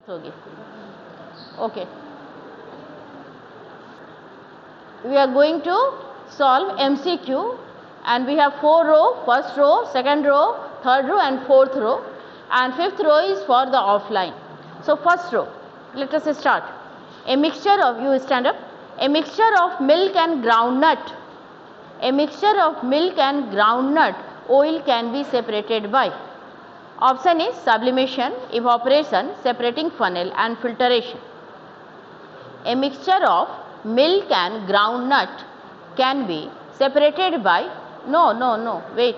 होगी. Okay. We are going to solve MCQ and we have 4 row, first row, second row, third row and fourth row, and fifth row is for the offline. So first row, let us start. A mixture of, you stand up, a mixture of milk and groundnut. A mixture of milk and groundnut oil can be separated by. Option is sublimation, evaporation, separating funnel and filtration. A mixture of milk and groundnut can be separated by, wait.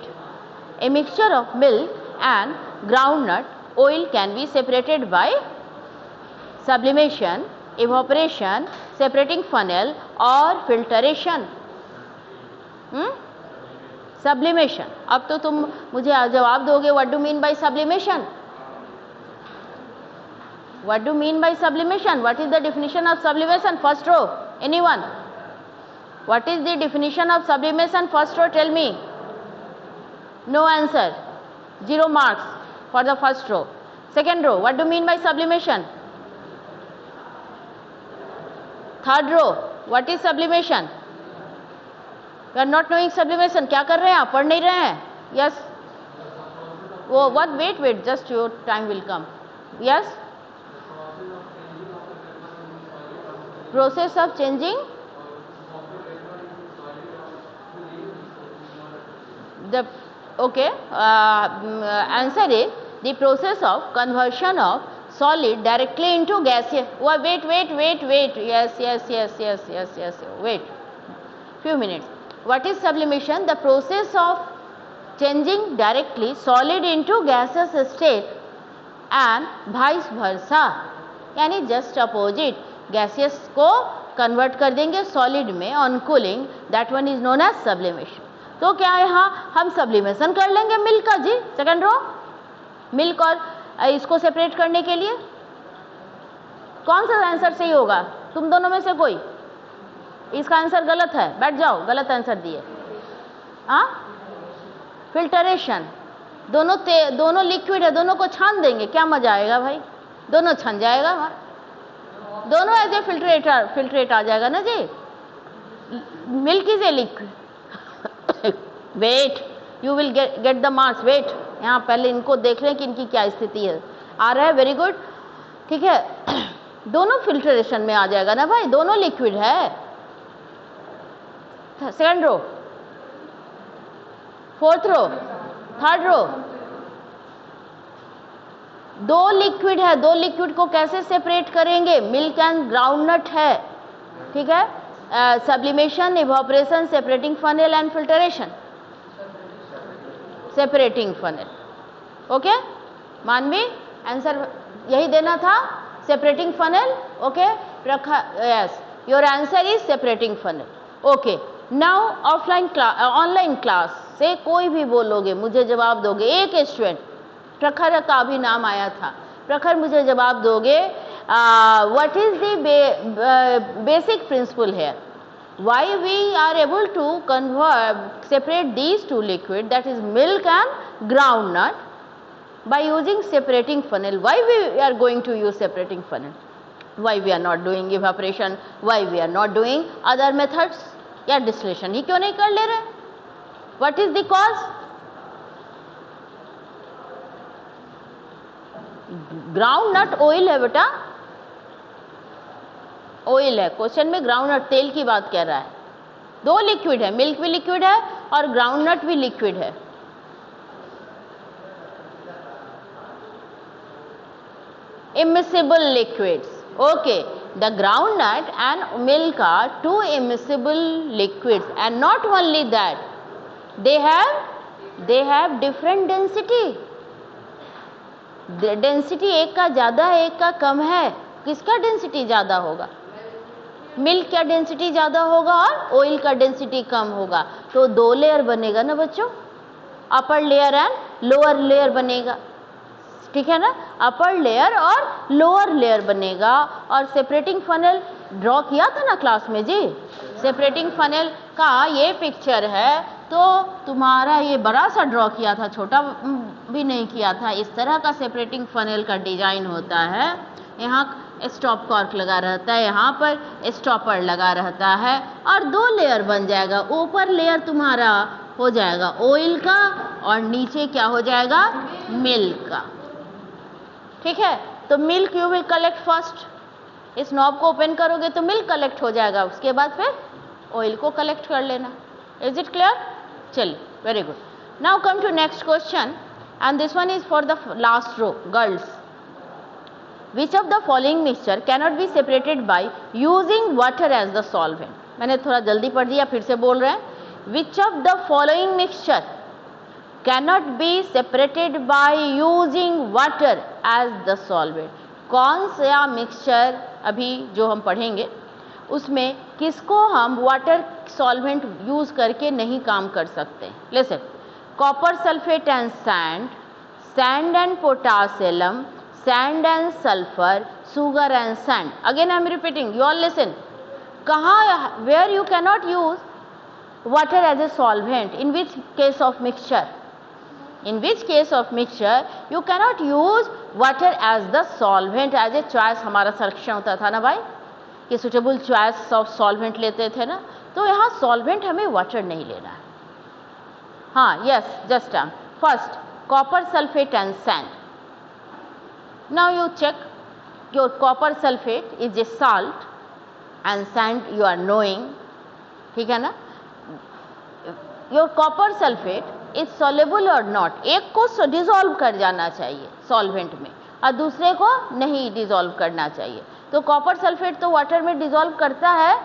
A mixture of milk and groundnut oil can be separated by sublimation, evaporation, separating funnel or filtration. Sublimation. अब तो तुम मुझे जवाब दोगे, what do you mean by sublimation? What do you mean by sublimation? What is the definition of sublimation? First row, anyone? What is the definition of sublimation? First row, tell me. No answer. 0 marks for the first row. Second row, what do you mean by sublimation? Third row, what is sublimation? You are not knowing sublimation. क्या कर रहे हैं आप? पढ़ नहीं रहे हैं? Yes. वो what? Wait. Just your time will come. Yes. Process of changing the answer is the process of conversion of solid directly into gaseous. Wait. Yes. Wait. Few minutes. What is sublimation? The process of changing directly solid into gaseous state and vice versa. यानी just opposite. Gaseous को convert कर देंगे solid में on cooling. That one is known as sublimation. तो क्या यहाँ हम sublimation कर लेंगे milk का जी? Second row. Milk और इसको separate करने के लिए कौन सा आंसर सही होगा? तुम दोनों में से कोई? इसका आंसर गलत है, बैठ जाओ, गलत आंसर दिए. फिल्टरेशन. दोनों लिक्विड है, दोनों को छान देंगे, क्या मजा आएगा भाई? दोनों छन जाएगा, दोनों एज ए फिल्ट्रेट आ जाएगा ना जी. Milk is a liquid. Wait, you will get the marks. Wait, यहाँ पहले इनको देख लें कि इनकी क्या स्थिति है. आ रहा है, वेरी गुड. ठीक है, दोनों फिल्ट्रेशन में आ जाएगा ना भाई, दोनों लिक्विड है. Second row, fourth row, third row, दो लिक्विड है, दो लिक्विड को कैसे सेपरेट करेंगे? मिल्क एंड ग्राउंडनट है. ठीक है, sublimation, evaporation, separating funnel and filtration. Separating funnel. Okay मानवी, आंसर यही देना था, सेपरेटिंग फनेल. ओके रखा, yes, your answer is separating funnel. Okay, now offline class, online class से कोई भी बोलोगे, मुझे जवाब दोगे. एक स्टूडेंट, प्रखर का भी नाम आया था. प्रखर, मुझे जवाब दोगे, what is the basic principle here? Why we are able to convert, separate these two liquid, that is milk and groundnut, by using separating funnel? Why we are going to use separating funnel? Why we are not doing evaporation? Why we are not doing other methods? या distillation ही क्यों नहीं कर ले रहे? What is the cause? Groundnut oil है बेटा, oil है. Question में ग्राउंडनट तेल की बात कह रहा है. दो लिक्विड है, मिल्क भी लिक्विड है और ग्राउंडनट भी लिक्विड है. Immiscible liquids. Okay, the groundnut and milk are two immiscible liquids, and not only that, they have different density. Density एक का ज़्यादा है, एक का कम है. किसका डेंसिटी ज़्यादा होगा? मिल्क का डेंसिटी ज़्यादा होगा और ऑयल का डेंसिटी कम होगा. तो दो लेयर बनेगा ना बच्चों, upper layer and lower layer बनेगा. ठीक है ना, अपर लेयर और लोअर लेयर बनेगा. और सेपरेटिंग फनेल ड्रॉ किया था ना क्लास में जी. सेपरेटिंग फनेल का ये पिक्चर है, तो तुम्हारा ये बड़ा सा ड्रॉ किया था, छोटा भी नहीं किया था. इस तरह का सेपरेटिंग फनेल का डिजाइन होता है. यहाँ स्टॉप कॉर्क लगा रहता है, यहाँ पर स्टॉपर लगा रहता है और 2 लेयर बन जाएगा। ऊपर लेयर तुम्हारा हो जाएगा ऑयल का और नीचे क्या हो जाएगा, मिल्क का। ठीक है, तो milk you will collect first. इस नॉब को ओपन करोगे तो मिल्क कलेक्ट हो जाएगा, उसके बाद फिर ऑयल को कलेक्ट कर लेना। Is it clear? चलिए, very good. Now come to next question and this one is for the last row, girls. Which of the following mixture cannot be separated by using water as the solvent? मैंने थोड़ा जल्दी पढ़ दिया, फिर से बोल रहे हैं। Which of the following mixture cannot be separated by using water as the solvent? कौन सा मिक्सचर अभी जो हम पढ़ेंगे उसमें किसको हम वाटर सॉल्वेंट यूज करके नहीं काम कर सकते? Listen, copper sulfate and sand, sand and potassium, sand and sulfur, sugar and sand. Again I am repeating, you all listen. कहाँ, where you cannot use water as a solvent? In which case of mixture? In which case of mixture you cannot use water as the solvent? as a choice हमारा selection होता था ना भाई, कि suitable choice of solvent लेते थे ना, तो यहाँ सॉल्वेंट हमें वाटर नहीं लेना है। हाँ, yes, just first copper sulfate and sand. Now you check, your copper sulfate is a salt and sand you are knowing, ठीक है ना? Your copper sulfate is soluble or not? एक को डिसॉल्व कर जाना चाहिए सॉल्वेंट में और दूसरे को नहीं डिसॉल्व करना चाहिए। तो कॉपर सल्फेट तो वाटर में डिसॉल्व करता है,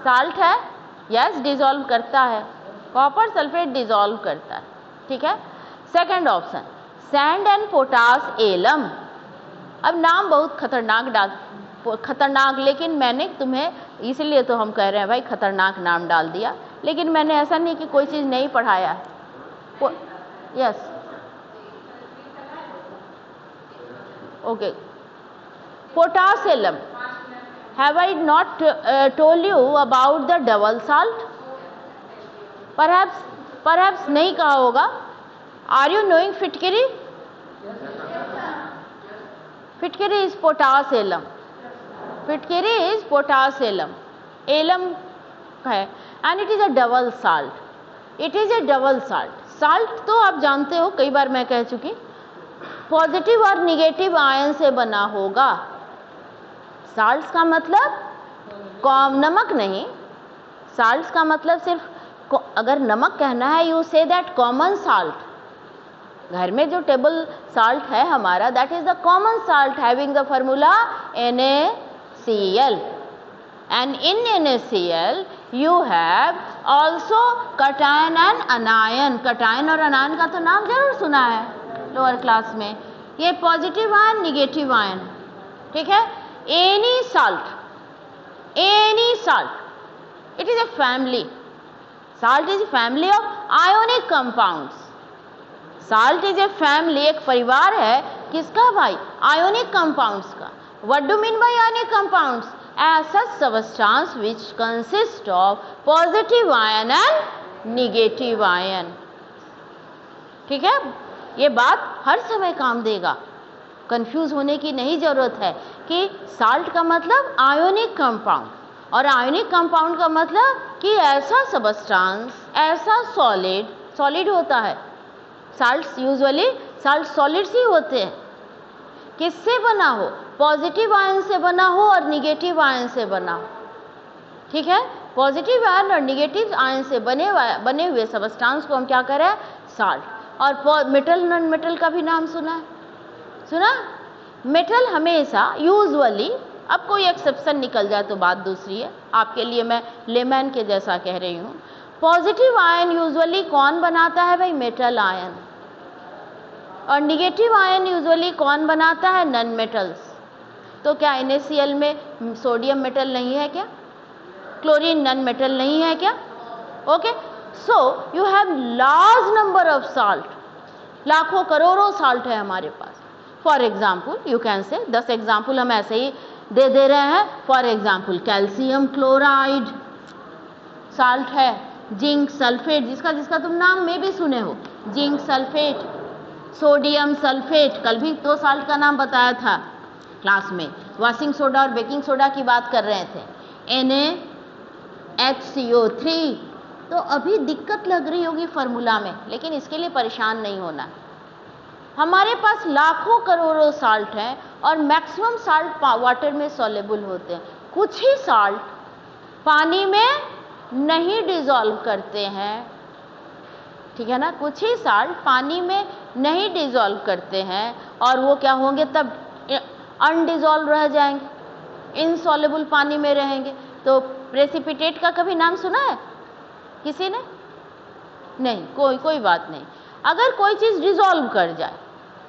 साल्ट है, यस, डिसॉल्व करता है, कॉपर सल्फेट डिसॉल्व करता है। ठीक है, second option sand and potash alum. अब नाम बहुत खतरनाक, लेकिन मैंने तुम्हें इसीलिए तो हम कह रहे हैं भाई खतरनाक नाम डाल दिया, लेकिन मैंने ऐसा नहीं कि कोई चीज़ नहीं पढ़ाया है। Yes, okay, potash alum. Have I not told you about the double salt? Perhaps नहीं कहा होगा। आर यू नोइंग फिटकरी? फिटकरी इज पोटास एलम, फिटकरी इज पोटास एलम, एलम है and it is a double salt. It is a double salt. Salt तो आप जानते हो, कई बार मैं कह चुकी, पॉजिटिव और निगेटिव आयन से बना होगा। साल्ट्स का मतलब नमक नहीं, साल्ट्स का मतलब सिर्फ अगर नमक कहना है you say that common salt. घर में जो टेबल साल्ट है हमारा, that is the common salt having the formula NaCl, and in NaCl you have also cation and anion। Cation और अनायन का तो नाम जरूर सुना है लोअर क्लास में। ये पॉजिटिव आयन, निगेटिव आयन, ठीक है। Any salt, it is a family, salt is a family of ionic compounds. Salt is a family, एक परिवार है किसका भाई? आयोनिक कंपाउंड्स का। What do mean by ionic compounds? As such substance which consist of positive ion and negative ion. ठीक है, ये बात हर समय काम देगा, कंफ्यूज होने की नहीं जरूरत है कि साल्ट का मतलब आयोनिक कंपाउंड, और आयोनिक कंपाउंड का मतलब कि ऐसा सबस्टेंस, ऐसा सॉलिड होता है। साल्ट्स यूजुअली साल्ट सॉलिड्स ही होते हैं। किससे बना हो? पॉजिटिव आयन से बना हो और निगेटिव आयन से बना हो। ठीक है, पॉजिटिव आयन और निगेटिव आयन से बने हुए सबस्टेंस को हम क्या करें? साल्ट। और मेटल, नॉन मेटल का भी नाम सुना है? सुना? मेटल हमेशा यूजुअली, अब कोई एक्सेप्शन निकल जाए तो बात दूसरी है, आपके लिए मैं लेमैन के जैसा कह रही हूँ। पॉजिटिव आयन यूजुअली कौन बनाता है भाई? Metal ion. और निगेटिव आयन यूजुअली कौन बनाता है? Non metals. तो क्या NaCl में सोडियम मेटल नहीं है क्या? क्लोरीन नॉन मेटल नहीं है क्या? Okay, so you have large number of salt, लाखों करोड़ों साल्ट है हमारे पास। For example you can say 10 example हम ऐसे ही दे रहे हैं। For example calcium chloride salt है, जिंक सल्फेट, जिसका तुम नाम में भी सुने हो, जिंक सल्फेट, सोडियम सल्फेट, कल भी 2 साल्ट का नाम बताया था, क्लास में वॉशिंग सोडा और बेकिंग सोडा की बात कर रहे थे, NaHCO3। तो अभी दिक्कत लग रही होगी फार्मूला में, लेकिन इसके लिए परेशान नहीं होना। हमारे पास लाखों करोड़ों साल्ट हैं और मैक्सिमम साल्ट वाटर में सॉल्युबल होते हैं। कुछ ही साल्ट पानी में नहीं डिसॉल्व करते हैं, ठीक है ना, कुछ ही साल्ट पानी में नहीं डिसॉल्व करते हैं और वो क्या होंगे, तब अनडिसॉल्व रह जाएंगे, इनसॉल्युबल पानी में रहेंगे। तो प्रेसिपिटेट का कभी नाम सुना है किसी ने? नहीं, कोई बात नहीं। अगर कोई चीज़ डिसॉल्व कर जाए,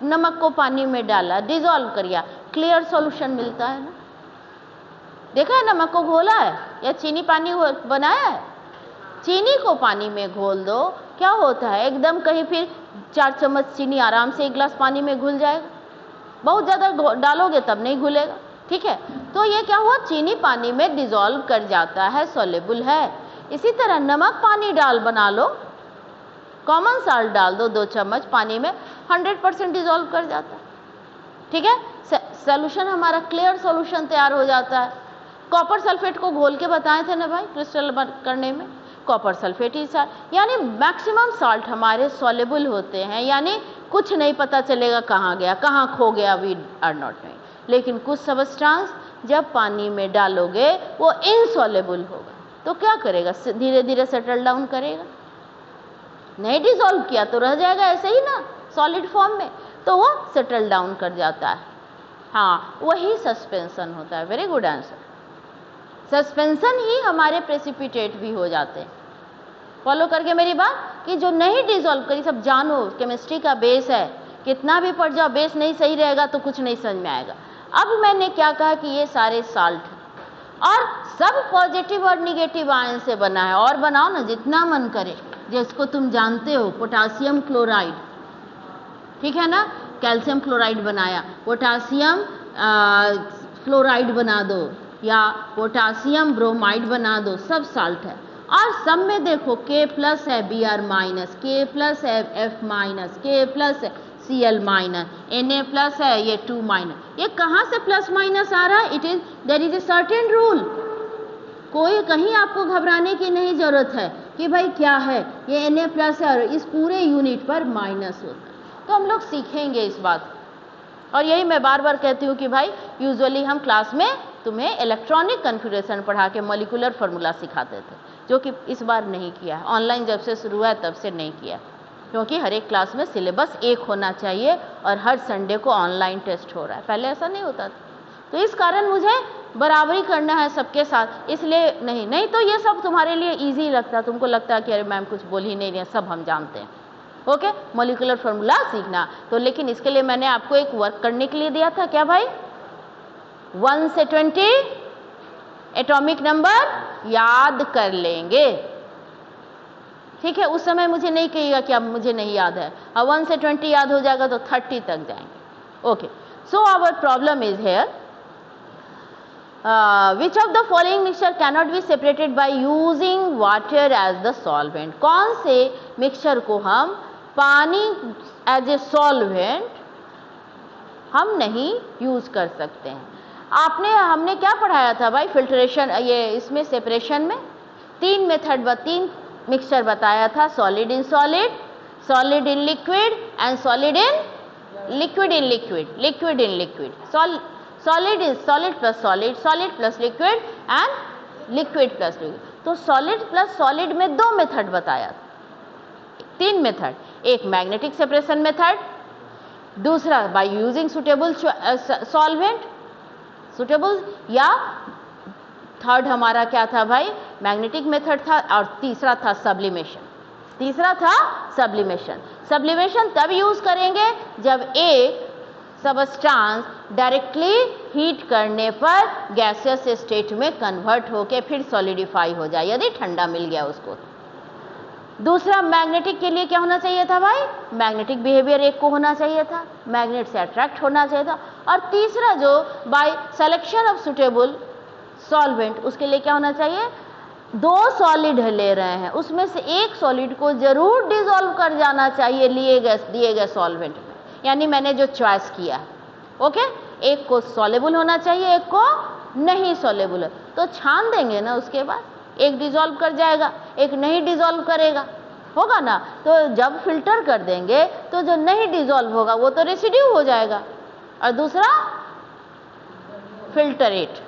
नमक को पानी में डाला, डिसॉल्व कर गया, क्लियर सॉल्यूशन मिलता है ना। देखा है, नमक को घोला है या चीनी पानी बनाया है, चीनी को पानी में घोल दो, क्या होता है, एकदम कहीं फिर 4 चम्मच चीनी आराम से 1 गिलास पानी में घुल जाएगा। बहुत ज़्यादा डालोगे तब नहीं घुलेगा, ठीक है। तो ये क्या हुआ, चीनी पानी में डिसॉल्व कर जाता है, सॉल्युबल है। इसी तरह नमक पानी डाल बना लो, कॉमन साल्ट डाल दो 2 चम्मच पानी में, 100% डिसॉल्व कर जाता है, ठीक है। सॉल्यूशन हमारा क्लियर सॉल्यूशन तैयार हो जाता है। कॉपर सल्फेट को घोल के बताए थे ना भाई क्रिस्टल करने में, कॉपर सल्फेट ही साल्ट, यानी मैक्सिमम साल्ट हमारे सॉल्युबल होते हैं, यानी कुछ नहीं पता चलेगा कहाँ गया, कहाँ खो गया, वी आर नॉट नोइंग। लेकिन कुछ सब्सटेंस जब पानी में डालोगे वो इनसॉल्युबल होगा, तो क्या करेगा, धीरे धीरे सेटल डाउन करेगा। नहीं डिसॉल्व किया तो रह जाएगा ऐसे ही ना सॉलिड फॉर्म में, तो वो सेटल डाउन कर जाता है। हाँ, वही सस्पेंशन होता है। Very good answer. सस्पेंशन ही हमारे प्रेसिपिटेट भी हो जाते हैं। फॉलो करके मेरी बात, कि जो नहीं डिसॉल्व करी, सब जानो केमिस्ट्री का बेस है, कितना भी पढ़ जाओ, बेस नहीं सही रहेगा तो कुछ नहीं समझ में आएगा। अब मैंने क्या कहा कि ये सारे साल्ट और सब पॉजिटिव और निगेटिव आयन से बना है, और बनाओ ना जितना मन करे, जिसको तुम जानते हो, पोटासियम क्लोराइड, ठीक है ना, कैल्शियम क्लोराइड बनाया, पोटासियम फ्लोराइड बना दो या पोटासियम ब्रोमाइड बना दो, सब साल्ट है। और सब में देखो K+ है, Br-, K+ है, F-, K+ है, Cl-, Na+ है, ये 2-। ये कहाँ से प्लस माइनस आ रहा है? It is there is a certain rule. कोई कहीं आपको घबराने की नहीं जरूरत है कि भाई क्या है, ये Na+ है और इस पूरे यूनिट पर माइनस होता है। तो हम लोग सीखेंगे इस बात, और यही मैं बार बार कहती हूँ कि भाई यूजुअली हम क्लास में तुम्हें इलेक्ट्रॉनिक कन्फिगरेशन पढ़ा के मॉलिक्यूलर फार्मूला सिखाते थे, जो कि इस बार नहीं किया है। ऑनलाइन जब से शुरू हुआ है तब से नहीं किया, क्योंकि हर एक क्लास में सिलेबस एक होना चाहिए और हर संडे को ऑनलाइन टेस्ट हो रहा है। पहले ऐसा नहीं होता था, तो इस कारण मुझे बराबरी करना है सबके साथ, इसलिए नहीं तो ये सब तुम्हारे लिए ईजी लगता है, तुमको लगता है कि अरे मैम कुछ बोल ही नहीं रही है, सब हम जानते हैं। ओके, मॉलिक्यूलर फार्मूला सीखना तो, लेकिन इसके लिए मैंने आपको एक वर्क करने के लिए दिया था, क्या भाई, 1 से 20 एटॉमिक नंबर याद कर लेंगे, ठीक है। उस समय मुझे नहीं कहिएगा कि अब मुझे नहीं याद है, अब 1 से 20 याद हो जाएगा तो 30 तक जाएंगे। Okay, so our problem is here, which of the following mixture cannot be separated by using water as the solvent? कौन से मिक्सचर को हम पानी एज ए सॉल्वेंट हम नहीं यूज कर सकते हैं? हमने क्या पढ़ाया था भाई फिल्ट्रेशन, ये इसमें सेपरेशन में 3 मेथड 3 मिक्सचर बताया था, solid in solid, solid in liquid and solid in liquid in liquid, liquid in liquid, solid is solid plus solid, solid plus liquid and liquid plus liquid. तो solid plus solid में 2 method बताया, 3 method, एक magnetic separation method, दूसरा by using suitable solvent, suitable, या third हमारा क्या था भाई, मैग्नेटिक मेथड था, और तीसरा था सब्लिमेशन, सब्लिमेशन तब यूज करेंगे जब एक सबस्टांस डायरेक्टली हीट करने पर गैसियस स्टेट में कन्वर्ट होके फिर सॉलिडिफाई हो जाए, यदि ठंडा मिल गया उसको। दूसरा, मैग्नेटिक के लिए क्या होना चाहिए था भाई, मैग्नेटिक बिहेवियर एक को होना चाहिए था, मैग्नेट से अट्रैक्ट होना चाहिए था। और तीसरा जो by selection of suitable solvent, उसके लिए क्या होना चाहिए, 2 सॉलिड ले रहे हैं, उसमें से एक सॉलिड को जरूर डिसॉल्व कर जाना चाहिए दिए गए सॉल्वेंट में, यानी मैंने जो चॉइस किया, ओके, एक को सॉल्युबल होना चाहिए, एक को नहीं सॉल्युबल है, तो छान देंगे ना, उसके बाद एक डिसॉल्व कर जाएगा, एक नहीं डिसॉल्व करेगा, होगा ना। तो जब फिल्टर कर देंगे तो जो नहीं डिसॉल्व होगा वो तो रेसिड्यू हो जाएगा, और दूसरा फिल्टरेट,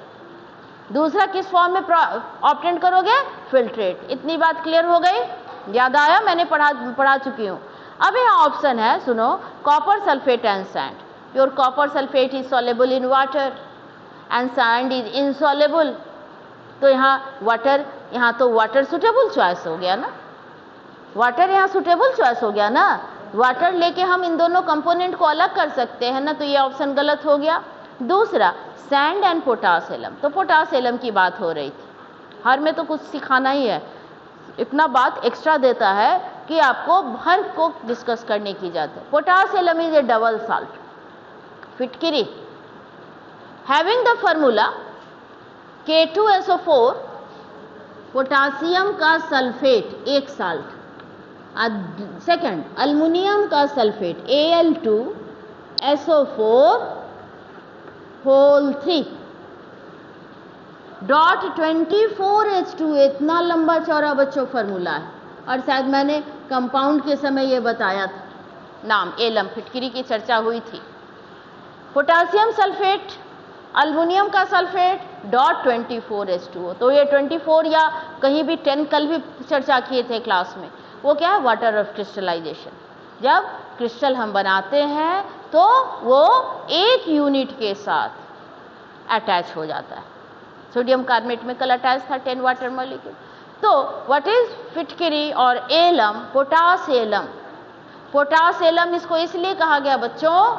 दूसरा किस फॉर्म में ऑब्टेन करोगे, फिल्ट्रेट। इतनी बात क्लियर हो गई, याद आया, मैंने पढ़ा चुकी हूँ। अब यहाँ ऑप्शन है, सुनो, copper sulphate and sand. Your copper sulphate is soluble in water and sand is insoluble. तो यहाँ वाटर, यहाँ तो वाटर सुटेबल चॉइस हो गया ना, वाटर यहाँ सुटेबल चॉइस हो गया ना। वाटर लेके हम इन दोनों कंपोनेंट को अलग कर सकते हैं ना, तो ये ऑप्शन गलत हो गया। दूसरा सैंड एंड पोटास एलम, तो पोटास एलम की बात हो रही थी। हर में तो कुछ सिखाना ही है, इतना बात एक्स्ट्रा देता है कि आपको हर को डिस्कस करने की जाती है। Potash alum is a double salt, फिटकिरी, having the formula K2SO4, potassium का सल्फेट एक साल्ट। सेकंड अल्मुनियम का sulphate Al2SO4 whole 3 dot 24H2। इतना लंबा चौड़ा बच्चों फॉर्मूला है, और शायद मैंने कंपाउंड के समय ये बताया था, नाम एलम, फिटकिरी की चर्चा हुई थी। पोटासियम सल्फेट, अल्मुनियम का सल्फेट, डॉट 24H2O। तो ये 24 या कहीं भी 10 कल भी चर्चा किए थे क्लास में, वो क्या है, वाटर ऑफ क्रिस्टलाइजेशन। जब क्रिस्टल हम बनाते हैं तो वो एक यूनिट के साथ अटैच हो जाता है। सोडियम कार्बोनेट में कल अटैच था 10 वाटर मॉलिक्यूल। तो व्हाट इज फिटकिरी और alum, potash alum. Potash alum इसको इसलिए कहा गया बच्चों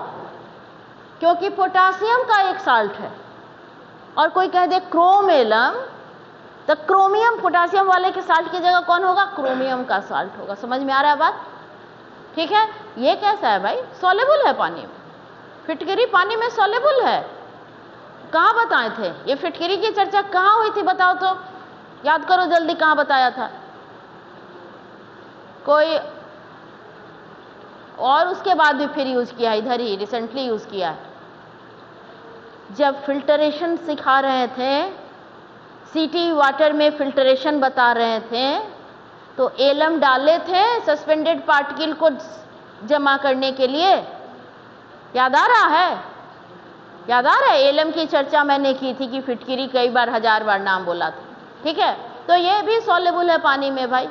क्योंकि पोटासियम का एक साल्ट है, और कोई कह दे क्रोम एलम, तो क्रोमियम, पोटासियम वाले के साल्ट की जगह कौन होगा, क्रोमियम का साल्ट होगा। समझ में आ रहा है बात, ठीक है। ये कैसा है भाई, सॉल्युबल है पानी में, फिटकिरी पानी में सॉल्युबल है। कहाँ बताए थे ये फिटकिरी की चर्चा, कहाँ हुई थी बताओ तो, याद करो जल्दी, कहाँ बताया था कोई, और उसके बाद भी फिर यूज किया, इधर ही रिसेंटली यूज किया है। जब फिल्टरेशन सिखा रहे थे, सीटी वाटर में फिल्टरेशन बता रहे थे, तो एलम डाले थे सस्पेंडेड पार्टिकल को जमा करने के लिए। याद आ रहा है, याद आ रहा है, एलम की चर्चा मैंने की थी कि फिटकिरी कई बार, 1000 बार नाम बोला था, ठीक है। तो ये भी सॉल्युबल है पानी में भाई,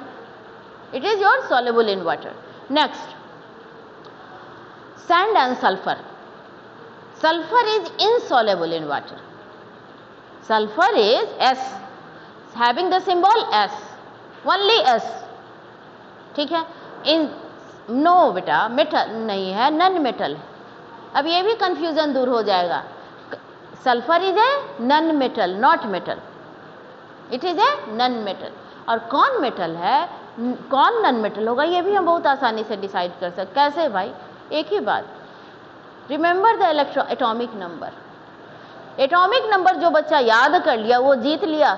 it is your soluble in water. Next sand and sulphur. Sulphur is insoluble in water. Sulphur is S, having the symbol S, only S, ठीक है। इन नो बेटा मेटल नहीं है, नन मेटल है। अब ये भी कंफ्यूजन दूर हो जाएगा, sulphur is a non metal, not metal, it is a non metal. और कौन मेटल है, कौन नन मेटल होगा, ये भी हम बहुत आसानी से डिसाइड कर सकते। कैसे भाई, एक ही बात, remember the atomic number. Atomic number जो बच्चा याद कर लिया वो जीत लिया,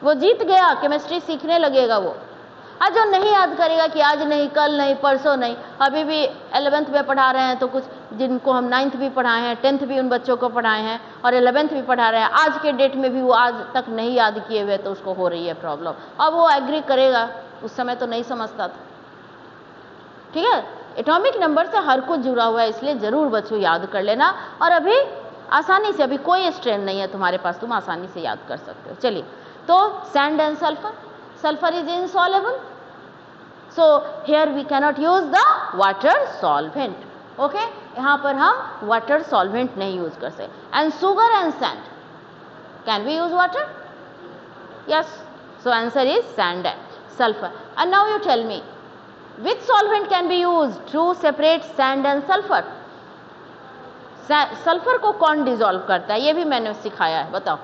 वो जीत गया, केमिस्ट्री सीखने लगेगा वो। आज जो नहीं याद करेगा कि आज नहीं, कल नहीं, परसों नहीं, अभी भी 11th में पढ़ा रहे हैं, तो कुछ जिनको हम 9th भी पढ़ाए हैं, 10th भी उन बच्चों को पढ़ाए हैं, और 11th भी पढ़ा रहे हैं, आज के डेट में भी वो आज तक नहीं याद किए हुए, तो उसको हो रही है प्रॉब्लम। अब वो एग्री करेगा, उस समय तो नहीं समझता था, ठीक है। एटॉमिक नंबर से हर कुछ जुड़ा हुआ है, इसलिए जरूर बच्चों याद कर लेना। और अभी आसानी से, अभी कोई स्ट्रेन नहीं है तुम्हारे पास, तुम आसानी से याद कर सकते हो। चलिए, तो sand and sulphur, sulphur is insoluble, so here we cannot use the water solvent, okay. यहाँ पर हम वाटर सॉल्वेंट नहीं यूज कर सकते। And sugar and sand, can we use water, yes, so answer is sand and sulphur. And now you tell me which solvent can be used to separate sand and sulfur? Sulphur को कौन dissolve करता है, ये भी मैंने सिखाया है, बताओ।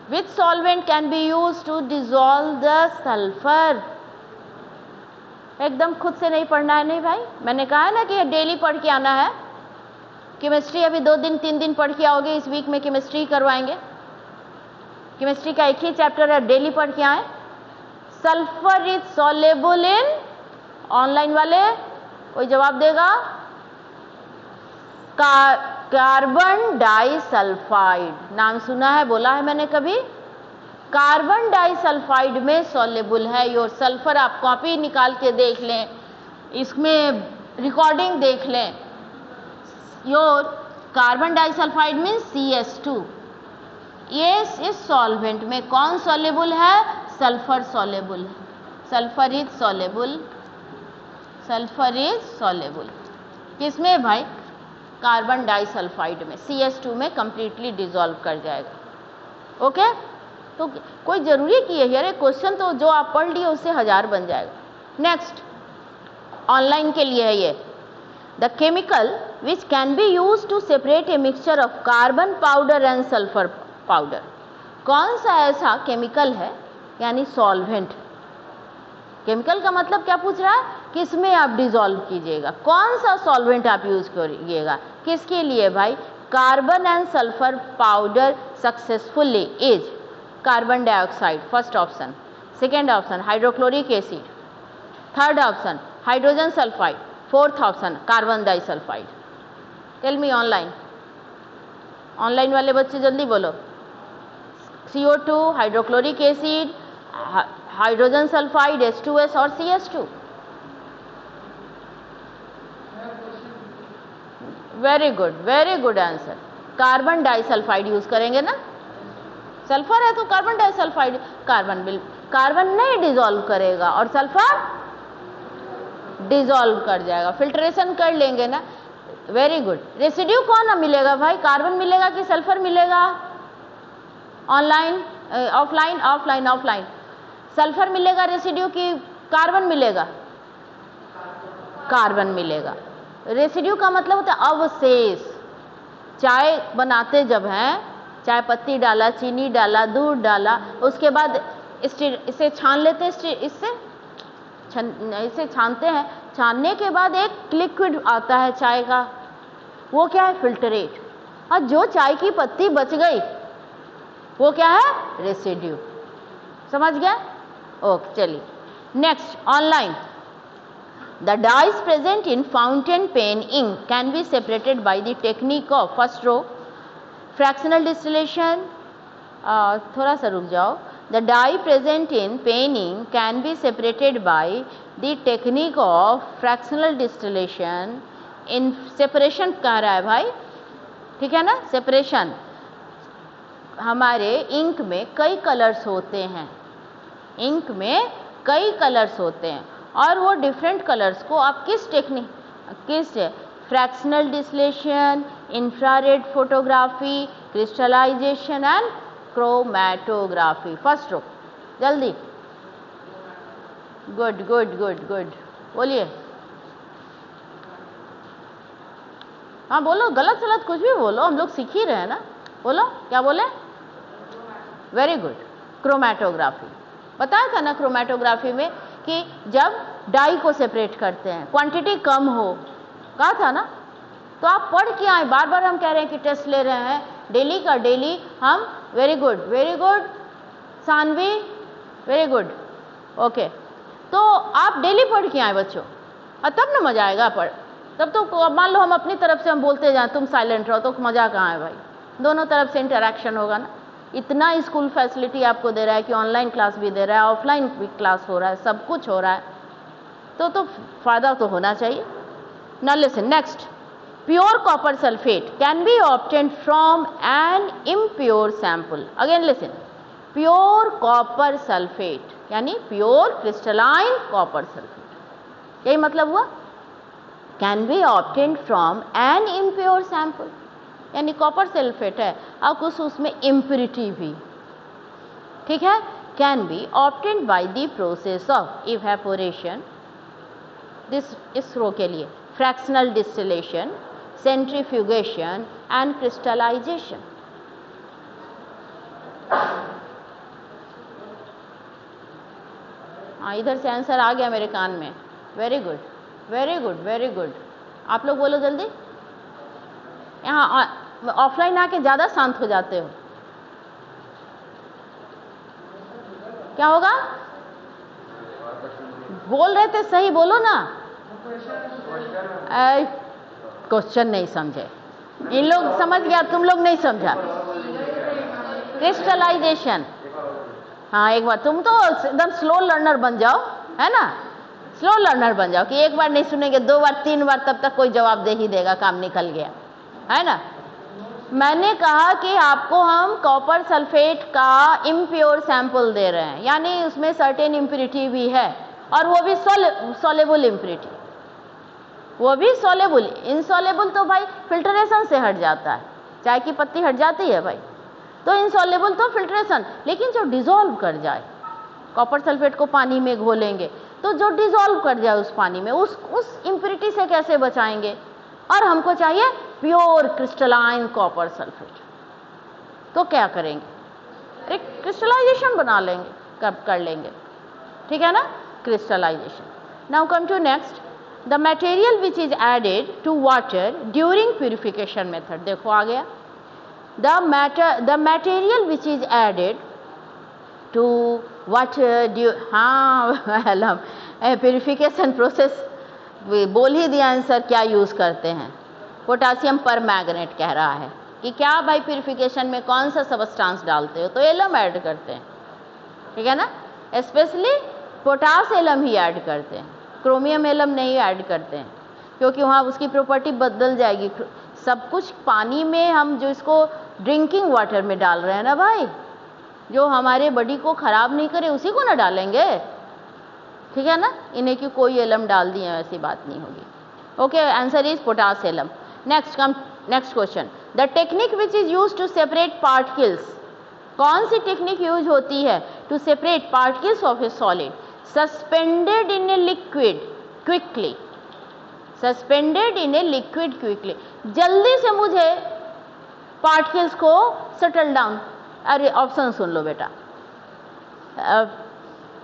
which solvent can be used to dissolve the sulfur? एकदम खुद से नहीं पढ़ना है, नहीं भाई, मैंने कहा है ना कि डेली पढ़ के आना है। केमिस्ट्री अभी 2 दिन 3 दिन पढ़ के आओगे, इस वीक में केमिस्ट्री करवाएंगे। केमिस्ट्री का एक ही चैप्टर है, डेली पढ़ के आए। Sulphur is soluble in, online वाले कोई जवाब देगा, कार्बन डाइसल्फाइड, नाम सुना है, बोला है मैंने कभी? कार्बन डाइसल्फाइड में सॉल्युबल है योर सल्फर। आप कॉपी निकाल के देख लें, इसमें रिकॉर्डिंग देख लें। Your carbon disulphide means CH2। ये इस सॉल्वेंट में कौन सॉल्युबल है? सल्फर सॉल्युबल है। Sulphur is soluble, sulphur is soluble किसमें भाई? कार्बन डाइसल्फाइड में, CH2 में कंप्लीटली डिसॉल्व कर जाएगा। ओके, तो कोई जरूरी है कि ये क्वेश्चन तो जो आप पढ़ लिए उससे 1000 बन जाएगा। नेक्स्ट, ऑनलाइन के लिए है ये। The chemical which can be use to separate a mixture of carbon powder and sulphur powder. कौन सा ऐसा केमिकल है, यानी सॉल्वेंट। केमिकल का मतलब क्या पूछ रहा है? किसमें आप डिसॉल्व कीजिएगा, कौन सा सॉल्वेंट आप यूज करिएगा, किसके लिए भाई? Carbon and sulphur powder successfully is carbon dioxide, first option. Second option hydrochloric acid, third option hydrogen sulphide, fourth option carbon disulphide. Tell me online, online वाले बच्चे जल्दी बोलो। CO2, hydrochloric acid, hydrogen sulphide, H2S और CH2। Very good answer. Carbon disulphide use करेंगे ना, sulphur है तो carbon disulphide. Carbon नहीं डिसॉल्व करेगा और सल्फर डिसॉल्व कर जाएगा, फिल्ट्रेशन कर लेंगे ना। Very good. रेसिड्यू कौन मिलेगा भाई? कार्बन मिलेगा कि सल्फर मिलेगा? Online, offline, offline, offline. Sulphur मिलेगा रेसिड्यू कि कार्बन मिलेगा? कार्बन मिलेगा। रेसिड्यू का मतलब होता है अवशेष। चाय बनाते जब हैं, चाय पत्ती डाला, चीनी डाला, दूध डाला, उसके बाद इसे छान लेते हैं, इसे छानते हैं। छानने के बाद एक लिक्विड आता है चाय का, वो क्या है? फिल्टरेट। और जो चाय की पत्ती बच गई वो क्या है? रेसिड्यू। समझ गया? ओके, चलिए next, online. The dyes present in fountain pen ink can be separated by the technique of first row fractional distillation. थोड़ा सा रुक जाओ। The dye present in pen ink can be separated by the technique of fractional distillation. In separation कह रहा है भाई, ठीक है ना? सेपरेशन, हमारे इंक में कई कलर्स होते हैं, इंक में कई कलर्स होते हैं और वो डिफरेंट कलर्स को आप किस टेक्निक, किस fractional distillation, infrared photography, crystallisation and chromatography. First row जल्दी। गुड गुड गुड गुड, बोलिए। हाँ बोलो, गलत सलत कुछ भी बोलो, हम लोग सीख ही रहे हैं ना। बोलो, क्या बोले? Very good. क्रोमैटोग्राफी बताया था ना, क्रोमैटोग्राफी में कि जब डाई को सेपरेट करते हैं, क्वांटिटी कम हो, कहा था ना। तो आप पढ़ के आए, बार बार हम कह रहे हैं कि टेस्ट ले रहे हैं डेली का डेली हम। Very good Sanvi, very good. Okay, तो आप डेली पढ़ के आए बच्चों, और तब ना मजा आएगा पढ़। तब तो मान लो हम अपनी तरफ से हम बोलते जाएं तुम साइलेंट रहो, तो मजा कहाँ है भाई? दोनों तरफ से इंटरेक्शन होगा ना। इतना स्कूल फैसिलिटी आपको दे रहा है कि ऑनलाइन क्लास भी दे रहा है, ऑफलाइन भी क्लास हो रहा है, सब कुछ हो रहा है, तो फायदा तो होना चाहिए ना। Listen next, pure copper sulphate can be obtained from an impure sample. Again listen, pure copper sulphate यानी प्योर क्रिस्टलाइन कॉपर सल्फेट, यही मतलब हुआ। Can be obtained from an impure sample, यानी कॉपर सल्फेट है और कुछ उसमें इम्प्योरिटी भी, ठीक है। Can be obtained by the process of evaporation, इस रो के लिए fractional distillation, centrifugation and crystallisation. हाँ, इधर से आंसर आ गया मेरे कान में। Very good very good very good. आप लोग बोलो जल्दी। यहाँ ऑफलाइन आके ज़्यादा शांत हो जाते हो, क्या होगा? बोल रहे थे सही, बोलो ना। क्वेश्चन नहीं समझे, इन लोग समझ गया, तुम लोग नहीं समझा। क्रिस्टलाइजेशन, हाँ एक बार, तुम तो एकदम स्लो लर्नर बन जाओ, है ना, स्लो लर्नर बन जाओ कि एक बार नहीं सुनेंगे, 2 बार 3 बार, तब तक कोई जवाब दे ही देगा, काम निकल गया, है ना। मैंने कहा कि आपको हम कॉपर सल्फेट का इम्प्योर सैंपल दे रहे हैं, यानी उसमें सर्टेन इम्प्योरिटी भी है, और वो भी सॉलेबल इम्प्योरिटी, वो भी सॉलेबल। इनसॉलेबल तो भाई फिल्ट्रेशन से हट जाता है, चाय की पत्ती हट जाती है भाई, तो इनसॉलेबल तो फिल्ट्रेशन, लेकिन जो डिजोल्व कर जाए, कॉपर सल्फेट को पानी में घोलेंगे तो जो डिजोल्व कर जाए उस पानी में, उस इम्प्योरिटी से कैसे बचाएंगे, और हमको चाहिए प्योर क्रिस्टलाइन कॉपर सल्फेट, तो क्या करेंगे, एक क्रिस्टलाइजेशन बना लेंगे, कब कर लेंगे, ठीक है ना, crystallisation. Now come to next, the material which is added to water during purification method. देखो आ गया, the material which is added to water, हाँ प्यूरिफिकेशन प्रोसेस बोल ही दिया आंसर, क्या यूज करते हैं, पोटासियम पर मैग्नेट कह रहा है कि क्या भाई प्यूरिफिकेशन में कौन सा सबस्टांस डालते हो, तो एलम ऐड करते हैं, ठीक है ना, स्पेशली पोटास एलम ही ऐड करते हैं, क्रोमियम एलम नहीं ऐड करते हैं, क्योंकि वहाँ उसकी प्रॉपर्टी बदल जाएगी। सब कुछ पानी में हम जो इसको ड्रिंकिंग वाटर में डाल रहे हैं ना भाई, जो हमारे बॉडी को खराब नहीं करे उसी को ना डालेंगे, ठीक है ना, इन्हें क्यों कोई एलम डाल दिए, ऐसी बात नहीं होगी। Okay, answer is potash alum. Next question, the technique which is use to separate particles, कौन सी टेक्निक यूज होती है to separate particles of a solid suspended in a liquid quickly, suspended in a liquid quickly, जल्दी से मुझे particles को settle down. अरे option सुन लो बेटा,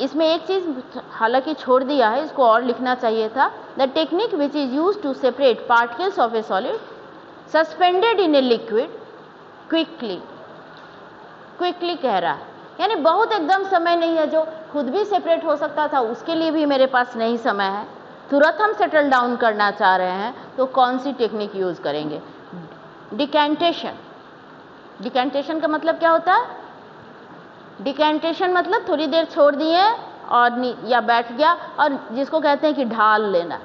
इसमें एक चीज हालांकि छोड़ दिया है, इसको और लिखना चाहिए था, the technique which is use to separate particles of a solid suspended in a liquid quickly, quickly कह रहा है, यानी बहुत एकदम समय नहीं है, जो खुद भी सेपरेट हो सकता था उसके लिए भी मेरे पास नहीं समय है, तुरंत हम सेटल डाउन करना चाह रहे हैं, तो कौन सी टेक्निक यूज करेंगे, डिकेंटेशन। डिकेंटेशन का मतलब क्या होता है, डिकेंटेशन मतलब थोड़ी देर छोड़ दिए और या बैठ गया, और जिसको कहते हैं कि ढाल लेना,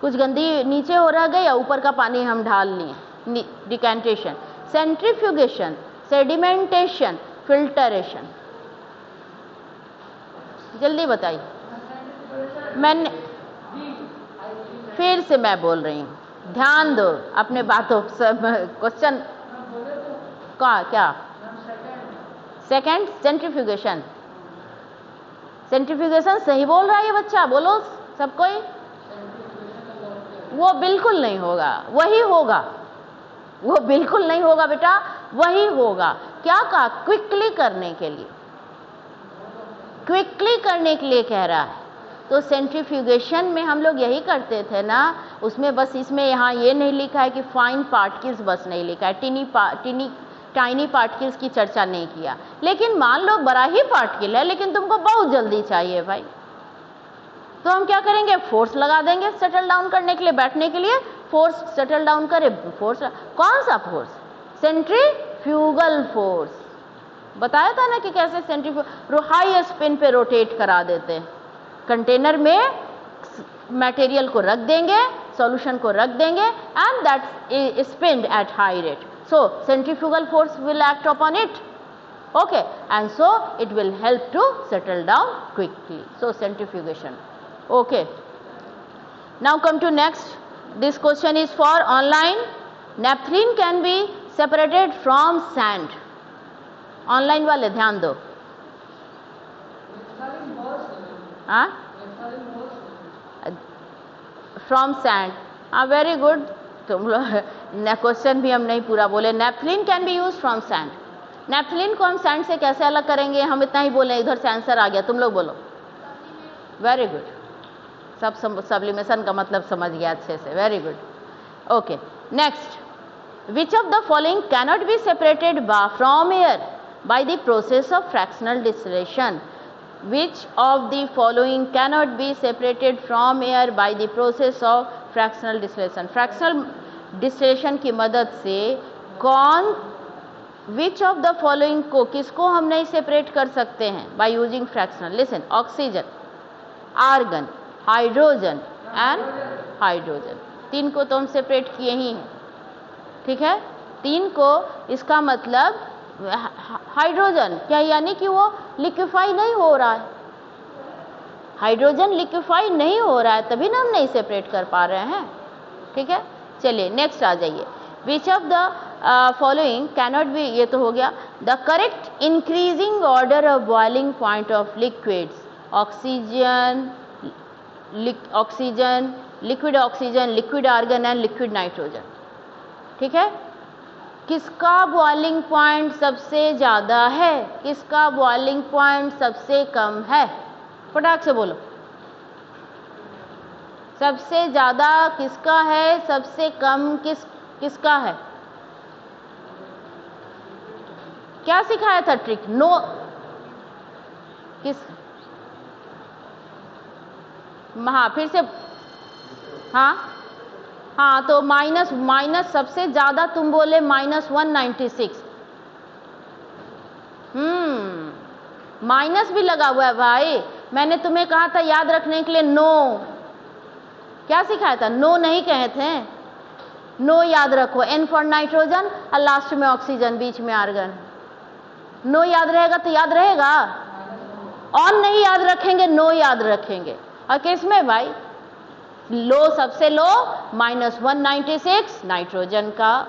कुछ गंदी नीचे हो रह गई या ऊपर का पानी हम ढाल लिए, डिकेंटेशन। सेंट्रीफ्यूगेशन, सेडिमेंटेशन, फिल्टरेशन, जल्दी बताइए, मैंने फिर से मैं बोल रही हूँ, ध्यान दो अपने बातों, क्वेश्चन का क्या, सेकेंड सेंट्रीफ्यूगेशन, सेंट्रीफ्यूगेशन सही बोल रहा है ये बच्चा, बोलो सब कोई, वो बिल्कुल नहीं होगा, वही होगा, वो बिल्कुल नहीं होगा बेटा, वही होगा। क्या कहा, क्विकली करने के लिए, क्विकली करने के लिए कह रहा है, तो सेंट्रीफ्यूगेशन में हम लोग यही करते थे ना, उसमें बस इसमें यहाँ ये नहीं लिखा है कि फाइन पार्टिकल्स, बस नहीं लिखा है, टाइनी पार्टिकल्स की चर्चा नहीं किया, लेकिन मान लो बड़ा ही पार्टिकल है लेकिन तुमको बहुत जल्दी चाहिए भाई, तो हम क्या करेंगे, फोर्स लगा देंगे सेटल डाउन करने के लिए, बैठने के लिए फोर्स, सेटल डाउन करे फोर्स, कौन सा फोर्स, सेंट्रीफ्यूगल फोर्स, बताया था ना कि कैसे सेंट्रीफ्यूगल हाई स्पिन पे रोटेट करा देते हैं, कंटेनर में मटेरियल को रख देंगे, सॉल्यूशन को रख देंगे, and that spinned at high rate, so centrifugal force will act upon it, okay, and so it will help to settle down quickly, so centrifugation, okay. Now come to next, this question is for online, naphthalene can be separated from sand, online वाले ध्यान दो, हाँ, from sand, हाँ, very good, तुम लोग question भी हम नहीं पूरा बोले, naphthalene can be use from sand, naphthalene को हम सैंड से कैसे अलग करेंगे, हम इतना ही बोले, इधर से आंसर आ गया, तुम लोग बोलो, वेरी गुड, सब सब्लिमेशन का मतलब समझ गया अच्छे से, very good, okay. Next, which of the following cannot be separated from air by the process of fractional distillation, which of the following cannot be separated from air by the process of fractional distillation, distillation की मदद से कौन विच of the following को किसको हम नहीं separate कर सकते हैं by using fractional? Listen, oxygen, argon, hydrogen and hydrogen. 3 को तो हम सेपरेट किए ही हैं, ठीक है। 3 को, इसका मतलब हाइड्रोजन क्या, यानी कि वो लिक्विफाई नहीं हो रहा है, हाइड्रोजन लिक्विफाई नहीं हो रहा है, तभी ना हम नहीं सेपरेट कर पा रहे हैं, ठीक है। चलिए नेक्स्ट आ जाइए। Which of the following cannot be, ये तो हो गया। The correct increasing order of boiling point of liquids, oxygen, oxygen, liquid oxygen, liquid argon and liquid nitrogen, ठीक है। किसका बॉइलिंग पॉइंट सबसे ज़्यादा है, किसका बॉइलिंग पॉइंट सबसे कम है? फटाक से बोलो, सबसे ज़्यादा किसका है, सबसे कम किसका है? क्या सिखाया था ट्रिक? नो, किस, हाँ फिर से, हाँ हाँ, तो माइनस सबसे ज़्यादा तुम बोले -196। माइनस भी लगा हुआ है भाई। मैंने तुम्हें कहा था याद रखने के लिए नो, क्या सिखाया था? नो नहीं कहे थे, नो याद रखो, N फॉर नाइट्रोजन और लास्ट में ऑक्सीजन, बीच में आर्गन। नो याद रहेगा तो याद रहेगा, ऑन नहीं याद रखेंगे, नो याद रखेंगे। और किस में भाई? लो, सबसे लो -196 नाइट्रोजन का,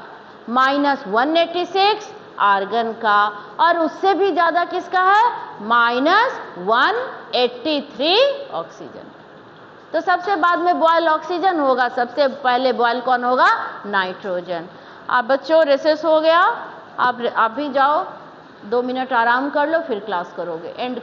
-186 आर्गन का, और उससे भी ज़्यादा किसका है? -183 ऑक्सीजन। तो सबसे बाद में बॉयल ऑक्सीजन होगा, सबसे पहले बॉयल कौन होगा? नाइट्रोजन। आप बच्चों रिसेस हो गया, आप भी जाओ, 2 मिनट आराम कर लो, फिर क्लास करोगे, एंड